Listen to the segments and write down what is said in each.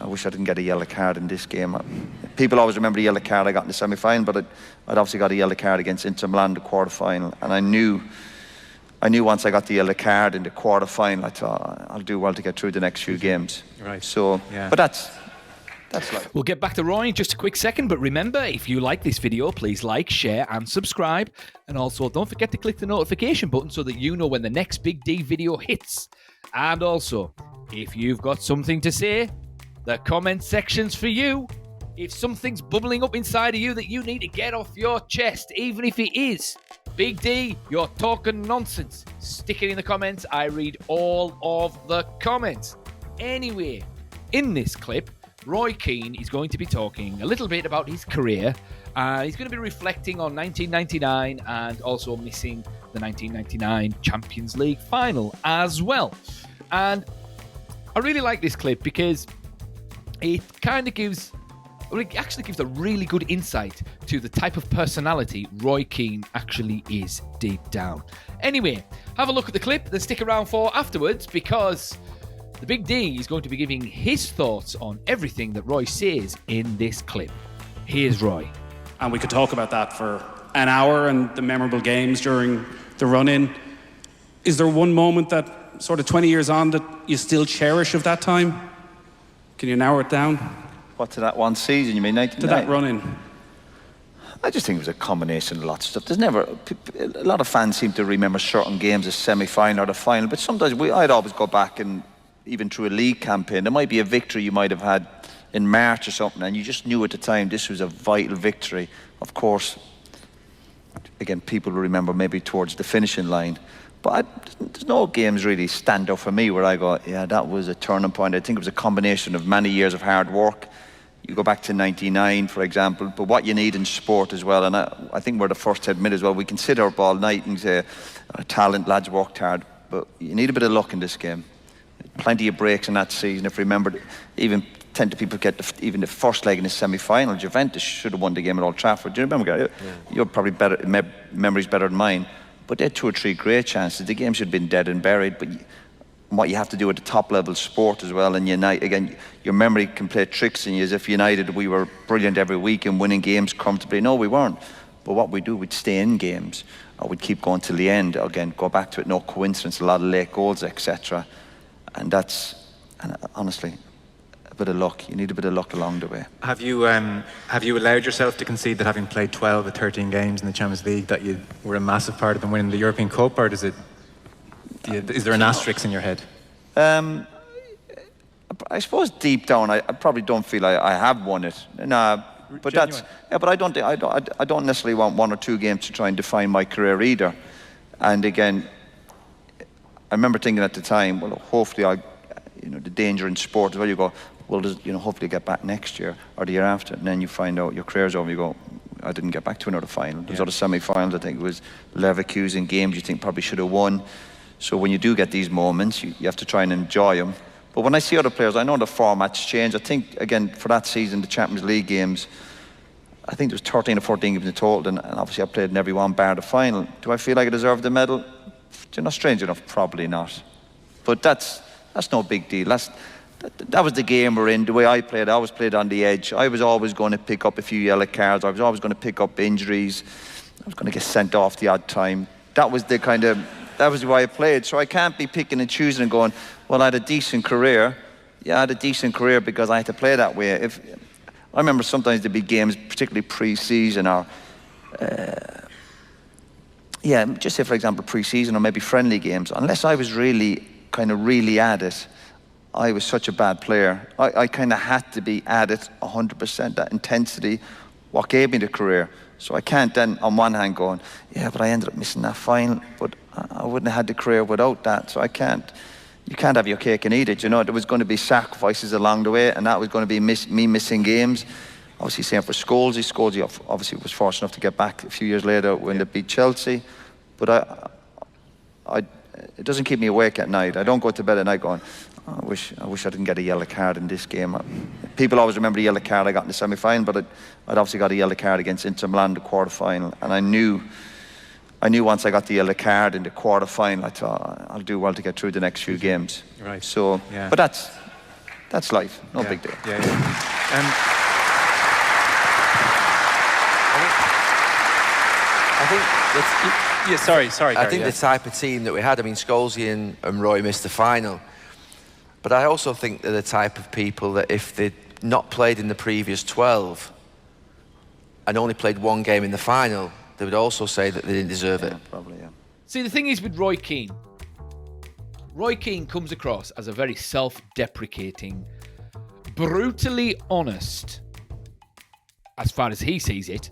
wish I didn't get a yellow card in this game. People always remember the yellow card I got in the semi-final, but I'd obviously got a yellow card against Inter Milan in the quarter-final, and I knew once I got the yellow card in the quarter-final, I thought I'll do well to get through the next few games. Right. So, yeah. But that's like. We'll get back to Roy in just a quick second, but remember, if you like this video, please like, share and subscribe. And also, don't forget to click the notification button so that you know when the next Big D video hits. And also, if you've got something to say, the comment section's for you. If something's bubbling up inside of you that you need to get off your chest, even if it is Big D, you're talking nonsense, stick it in the comments. I read all of the comments. Anyway, in this clip, Roy Keane is going to be talking a little bit about his career. He's going to be reflecting on 1999 and also missing the 1999 Champions League final as well. And I really like this clip because it kind of gives... Well, it actually gives a really good insight to the type of personality Roy Keane actually is deep down. Anyway, have a look at the clip, then stick around for afterwards because the Big D is going to be giving his thoughts on everything that Roy says in this clip. Here's Roy. And we could talk about that for an hour and the memorable games during the run-in. Is there one moment that, sort of 20 years on, that you still cherish of that time? Can you narrow it down? What, to that one season, you mean? 99? To that run-in. I just think it was a combination of lots of stuff. There's never... A lot of fans seem to remember certain games as semi-final or the final, but sometimes I'd always go back and even through a league campaign, there might be a victory you might have had in March or something, and you just knew at the time this was a vital victory. Of course, again, people will remember maybe towards the finishing line, but there's no games really stand out for me where I go, yeah, that was a turning point. I think it was a combination of many years of hard work. You go back to 99, for example, but what you need in sport as well, and I think we're the first to admit as well, we can sit up all night and say, talent, lads worked hard, but you need a bit of luck in this game. Plenty of breaks in that season. If you remember, even 10 people get even the first leg in the semi-final, Juventus should have won the game at Old Trafford. Do you remember? Yeah. You're probably better, memory's better than mine, but they had 2 or 3 great chances. The game should have been dead and buried, but what you have to do at the top level sport as well, and United, again, your memory can play tricks on you, as if United, we were brilliant every week and winning games comfortably. No, we weren't. But what we do, we'd stay in games, or we'd keep going till the end. Again, go back to it, no coincidence, a lot of late goals, etc. And honestly, a bit of luck. You need a bit of luck along the way. Have you allowed yourself to concede that having played 12 or 13 games in the Champions League, that you were a massive part of them winning the European Cup, or is there an asterisk in your head? I suppose deep down, I probably don't feel I have won it. No, but genuine. But I don't necessarily want 1 or 2 games to try and define my career either. And again, I remember thinking at the time, well, hopefully the danger in sport as well, you go, well, hopefully get back next year or the year after, and then you find out your career's over, you go, I didn't get back to another final. There's other semi-finals, I think it was Leverkusen games you think probably should have won. So when you do get these moments, you have to try and enjoy them. But when I see other players, I know the formats change. I think, again, for that season, the Champions League games, I think there was 13 or 14 games in total, and obviously I played in every one bar the final. Do I feel like I deserved the medal? Strange enough, probably not. But that's no big deal. That was the game we're in. The way I played, I always played on the edge. I was always going to pick up a few yellow cards. I was always going to pick up injuries. I was going to get sent off the odd time. That was the way I played. So I can't be picking and choosing and going, well, I had a decent career. Yeah, I had a decent career because I had to play that way. I remember sometimes there'd be games, particularly pre-season or, just say, for example, pre-season or maybe friendly games. Unless I was really at it, I was such a bad player. I kind of had to be at it 100%, that intensity, what gave me the career. So I can't then, on one hand, going, yeah, but I ended up missing that final, but I wouldn't have had the career without that. So you can't have your cake and eat it. There was going to be sacrifices along the way, and that was going to be me missing games. Obviously, same for Scholesy. Scholesy obviously was fortunate enough to get back a few years later when they beat Chelsea. But it doesn't keep me awake at night. I don't go to bed at night going, I wish I didn't get a yellow card in this game. People always remember the yellow card I got in the semi-final, but I'd obviously got a yellow card against Inter Milan in the quarter-final, and I knew once I got the yellow card in the quarter-final, I thought I'll do well to get through the next few games. Right. So, yeah. But that's That's life. No big deal. I think sorry. I think the type of team that we had, I mean, Scholesy and Roy missed the final. But I also think they're the type of people that if they'd not played in the previous 12 and only played one game in the final, they would also say that they didn't deserve it. Probably, yeah. See, the thing is with Roy Keane comes across as a very self-deprecating, brutally honest, as far as he sees it,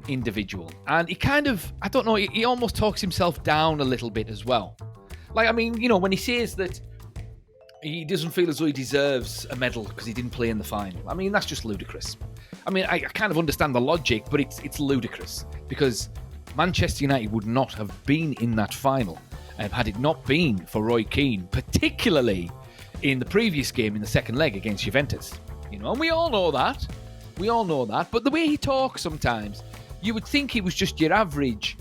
individual. And he kind of, I don't know, he almost talks himself down a little bit as well. Like, I mean, you know, when he says that he doesn't feel as though he deserves a medal because he didn't play in the final. I mean, that's just ludicrous. I mean, I kind of understand the logic, but it's ludicrous because Manchester United would not have been in that final had it not been for Roy Keane, particularly in the previous game in the second leg against Juventus. You know, and we all know that. But the way he talks sometimes, you would think he was just your average,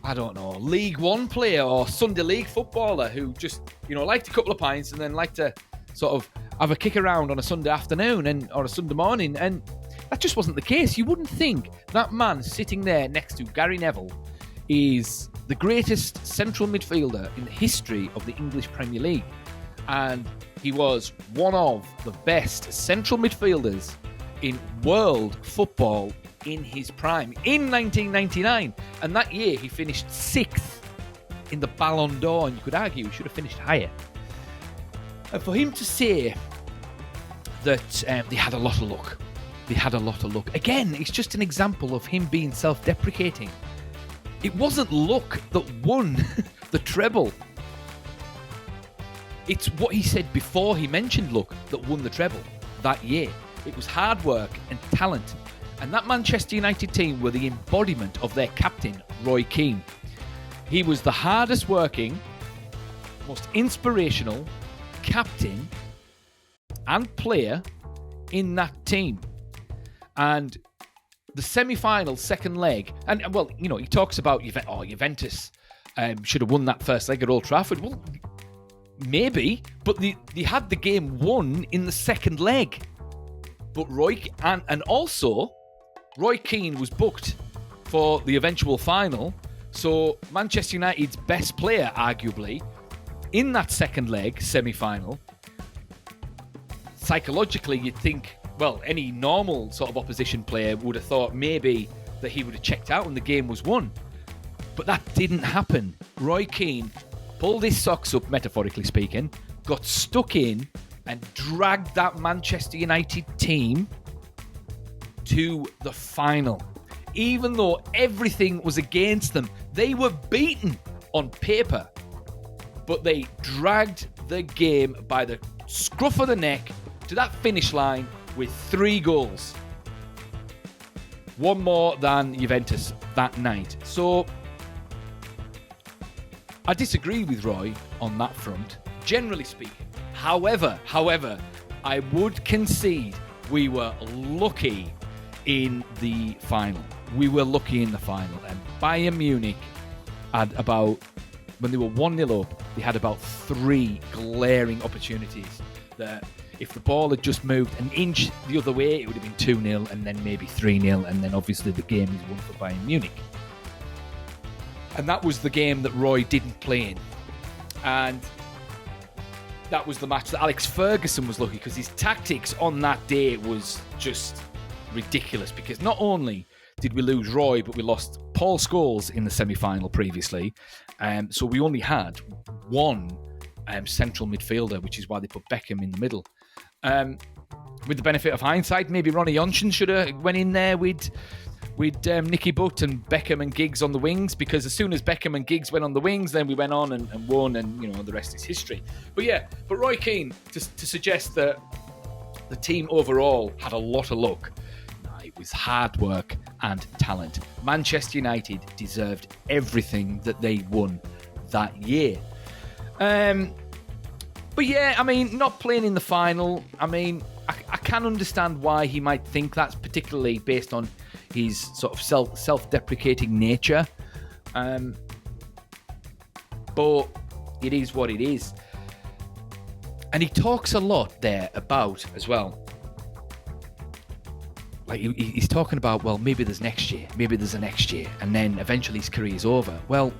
I don't know, League One player or Sunday League footballer who just, you know, liked a couple of pints and then liked to sort of have a kick around on a Sunday afternoon or a Sunday morning. And that just wasn't the case. You wouldn't think that man sitting there next to Gary Neville is the greatest central midfielder in the history of the English Premier League. And he was one of the best central midfielders in world football in his prime in 1999. And that year he finished 6th in the Ballon d'Or, and you could argue he should have finished higher. And for him to say that they had a lot of luck, again, it's just an example of him being self-deprecating. It wasn't luck that won the treble. It's what he said before he mentioned luck that won the treble that year. It was hard work and talent. And that Manchester United team were the embodiment of their captain, Roy Keane. He was the hardest working, most inspirational captain and player in that team. And the semi-final second leg, and well, you know, he talks about Juventus should have won that first leg at Old Trafford. Well, maybe, but they had the game won in the second leg. But Roy Keane was booked for the eventual final. So Manchester United's best player, arguably, in that second leg semi-final, psychologically you'd think, well, any normal sort of opposition player would have thought maybe that he would have checked out and the game was won. But that didn't happen. Roy Keane pulled his socks up, metaphorically speaking, got stuck in and dragged that Manchester United team to the final. Even though everything was against them, they were beaten on paper, but they dragged the game by the scruff of the neck to that finish line with 3 goals. One more than Juventus that night. So I disagree with Roy on that front, generally speaking. However, I would concede we were lucky in the final. And Bayern Munich had about, when they were 1-0 up, they had about 3 glaring opportunities that if the ball had just moved an inch the other way, it would have been 2-0 and then maybe 3-0, and then obviously the game is won for Bayern Munich. And that was the game that Roy didn't play in. And that was the match that Alex Ferguson was lucky because his tactics on that day was just ridiculous, because not only did we lose Roy, but we lost Paul Scholes in the semi-final previously. So we only had one central midfielder, which is why they put Beckham in the middle. With the benefit of hindsight, maybe Ronnie Johnson should have went in there with Nicky Butt and Beckham and Giggs on the wings, because as soon as Beckham and Giggs went on the wings, then we went on and won, and you know, the rest is history. But Roy Keane, to suggest that the team overall had a lot of luck, it was hard work and talent. Manchester United deserved everything that they won that year. But yeah, I mean, not playing in the final, I mean, I can understand why he might think that's, particularly based on his sort of self-deprecating nature. But it is what it is. And he talks a lot there about, as well, like he's talking about, well, maybe there's next year, maybe there's a next year, and then eventually his career's over. Well,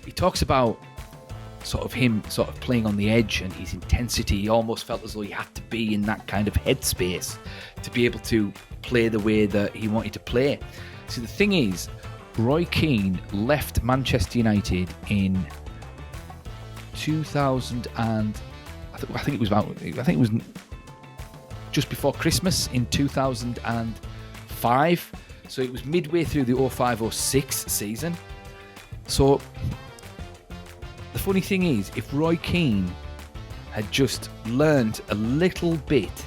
he talks about sort of him sort of playing on the edge and his intensity. He almost felt as though he had to be in that kind of headspace to be able to play the way that he wanted to play. So the thing is, Roy Keane left Manchester United in 2000 and I think it was just before Christmas in 2005. So it was midway through the 05-06 season. So the funny thing is, if Roy Keane had just learned a little bit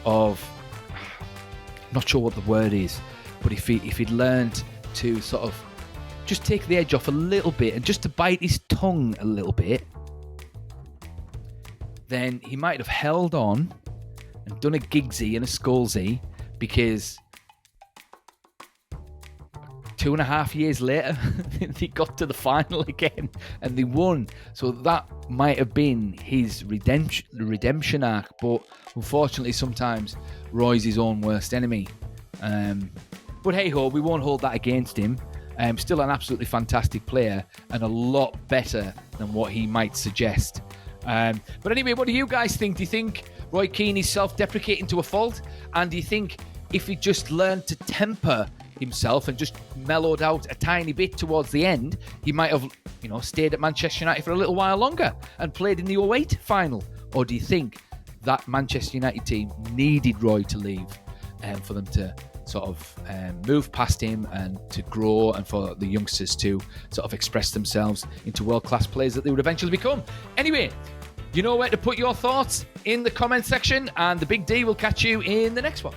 of, I'm not sure what the word is, but if he'd learned to sort of just take the edge off a little bit and just to bite his tongue a little bit, then he might have held on and done a Giggsy and a Scholesy, because 2.5 years later, they got to the final again and they won. So that might have been his redemption arc. But unfortunately, sometimes Roy's his own worst enemy. But hey ho, we won't hold that against him. Still an absolutely fantastic player and a lot better than what he might suggest. But anyway, what do you guys think? Do you think Roy Keane is self-deprecating to a fault? And do you think if he just learned to temper himself and just mellowed out a tiny bit towards the end, he might have, stayed at Manchester United for a little while longer and played in the 08 final? Or do you think that Manchester United team needed Roy to leave for them to sort of move past him and to grow, and for the youngsters to sort of express themselves into world-class players that they would eventually become? Anyway, you know where to put your thoughts in the comment section, and the Big D will catch you in the next one.